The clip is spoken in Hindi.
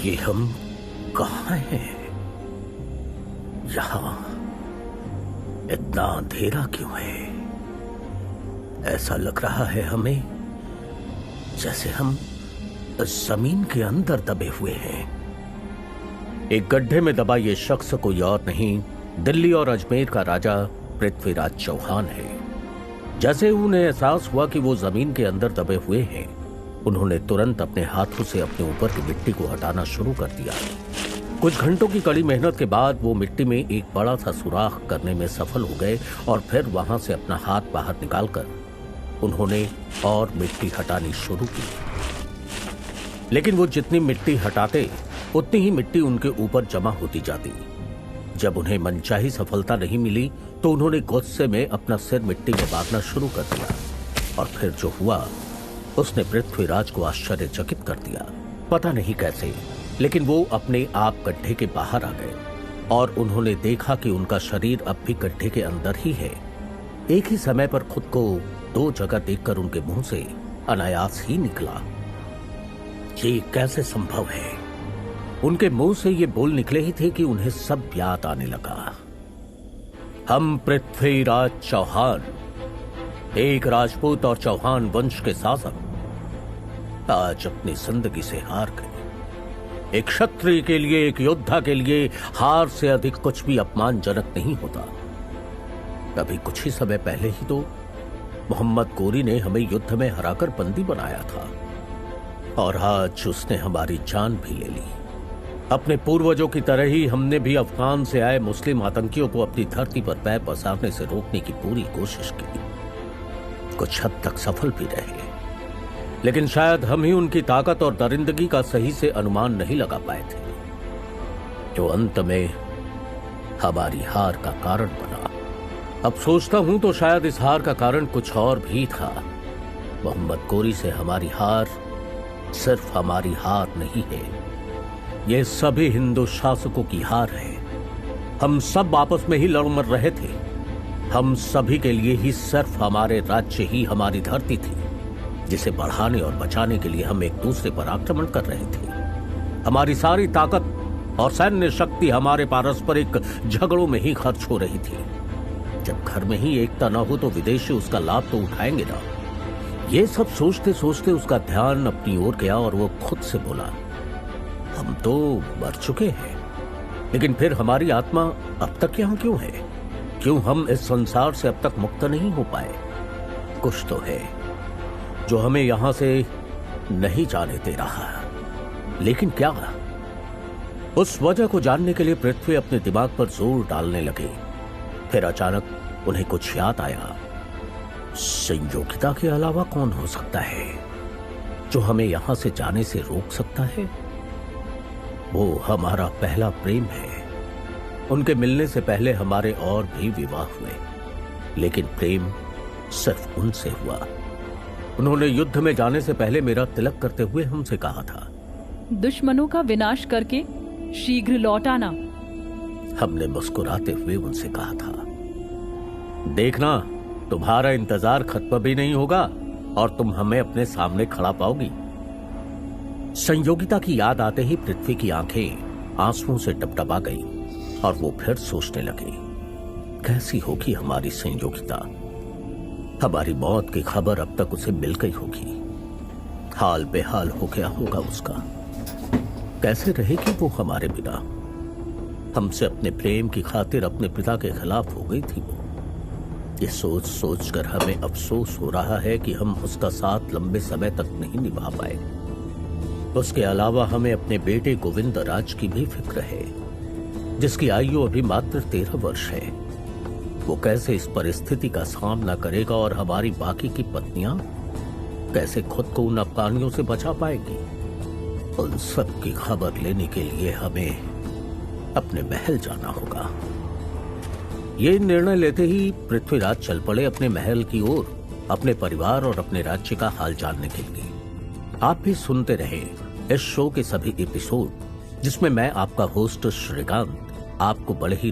ये हम कहाँ हैं? यहाँ इतना अंधेरा क्यों है? ऐसा लग रहा है हमें जैसे हम जमीन के अंदर दबे हुए हैं। एक गड्ढे में दबा ये शख्स कोई और नहीं, दिल्ली और अजमेर का राजा पृथ्वीराज चौहान है। जैसे उन्हें एहसास हुआ कि वो जमीन के अंदर दबे हुए हैं, उन्होंने तुरंत अपने हाथों से अपने ऊपर की मिट्टी को हटाना शुरू कर दिया। कुछ घंटों की कड़ी मेहनत के बाद वो मिट्टी में एक बड़ा सा सुराख करने में सफल हो गए और फिर वहां से अपना हाथ बाहर निकालकर उन्होंने और मिट्टी हटानी शुरू की। लेकिन वो जितनी मिट्टी हटाते उतनी ही मिट्टी उनके ऊपर जमा होती जाती। जब उन्हें मनचाही सफलता नहीं मिली तो उन्होंने गुस्से में अपना सिर मिट्टी में बांधना शुरू कर दिया और फिर जो हुआ उसने पृथ्वीराज को आश्चर्यचकित कर दिया। पता नहीं कैसे, लेकिन वो अपने आप गड्ढे के बाहर आ गए और उन्होंने देखा कि उनका शरीर अब भी गड्ढे के अंदर ही है। एक ही समय पर खुद को दो जगह देखकर उनके मुंह से अनायास ही निकला, ये कैसे संभव है? उनके मुंह से ये बोल निकले ही थे कि उन्हें सब याद आने लगा। हम पृथ्वीराज चौहान, एक राजपूत और चौहान वंश के शासक, आज अपनी जिंदगी से हार गए। एक क्षत्रिय के लिए, एक योद्धा के लिए हार से अधिक कुछ भी अपमानजनक नहीं होता। अभी कुछ ही समय पहले ही तो मोहम्मद गोरी ने हमें युद्ध में हराकर बंदी बनाया था और आज उसने हमारी जान भी ले ली। अपने पूर्वजों की तरह ही हमने भी अफगान से आए मुस्लिम आतंकियों को अपनी धरती पर पैर पसारने से रोकने की पूरी कोशिश की। कुछ हद तक सफल भी रहे, लेकिन शायद हम ही उनकी ताकत और दरिंदगी का सही से अनुमान नहीं लगा पाए थे, जो अंत में हमारी हार का कारण बना। अब सोचता हूं तो शायद इस हार का कारण कुछ और भी था। मोहम्मद गोरी से हमारी हार सिर्फ हमारी हार नहीं है, ये सभी हिंदू शासकों की हार है। हम सब आपस में ही लड़ मर रहे थे। हम सभी के लिए ही सिर्फ हमारे राज्य ही हमारी धरती थी, जिसे बढ़ाने और बचाने के लिए हम एक दूसरे पर आक्रमण कर रहे थे। हमारी सारी ताकत और सैन्य शक्ति हमारे पारस्परिक झगड़ों में ही खर्च हो रही थी। जब घर में ही एकता न हो तो विदेशी उसका लाभ तो उठाएंगे ना। ये सब सोचते सोचते उसका ध्यान अपनी ओर गया और वो खुद से बोला, हम तो मर चुके हैं, लेकिन फिर हमारी आत्मा अब तक यहाँ क्यों है? क्यों हम इस संसार से अब तक मुक्त नहीं हो पाए? कुछ तो है जो हमें यहां से नहीं जाने दे रहा, लेकिन क्या? उस वजह को जानने के लिए पृथ्वी अपने दिमाग पर जोर डालने लगे। फिर अचानक उन्हें कुछ याद आया। संयोगिता के अलावा कौन हो सकता है जो हमें यहां से जाने से रोक सकता है? वो हमारा पहला प्रेम है। उनके मिलने से पहले हमारे और भी विवाह हुए, लेकिन प्रेम सिर्फ उनसे हुआ। उन्होंने युद्ध में जाने से पहले मेरा तिलक करते हुए हमसे कहा था, दुश्मनों का विनाश करके शीघ्र लौट आना। हमने मुस्कुराते हुए उनसे कहा था, देखना तुम्हारा इंतजार खत्म भी नहीं होगा और तुम हमें अपने सामने खड़ा पाओगी। संयोगिता की याद आते ही पृथ्वी की आंखें आंसुओं से टपटपा गई और वो फिर सोचने लगे, कैसी होगी हमारी संयोगिता? हमारी मौत की खबर अब तक उसे मिल गई होगी, हाल बेहाल हो गया होगा उसका। कैसे रहेगी वो हमारे बिना? हमसे अपने प्रेम की खातिर अपने पिता के खिलाफ हो गई थी वो। ये सोच सोच कर हमें अफसोस हो रहा है कि हम उसका साथ लंबे समय तक नहीं निभा पाए। उसके अलावा हमें अपने बेटे गोविंद राज की भी फिक्र है, जिसकी आयु अभी मात्र 13 वर्ष है। वो कैसे इस परिस्थिति का सामना करेगा और हमारी बाकी की पत्नियां कैसे खुद को उन अफगानियों से बचा पाएगी? उन सब की खबर लेने के लिए हमें अपने महल जाना होगा। ये निर्णय लेते ही पृथ्वीराज चल पड़े अपने महल की ओर, अपने परिवार और अपने राज्य का हाल जानने के लिए। आप भी सुनते रहे इस शो के सभी एपिसोड, जिसमें मैं आपका होस्ट श्रीकांत आपको बड़े ही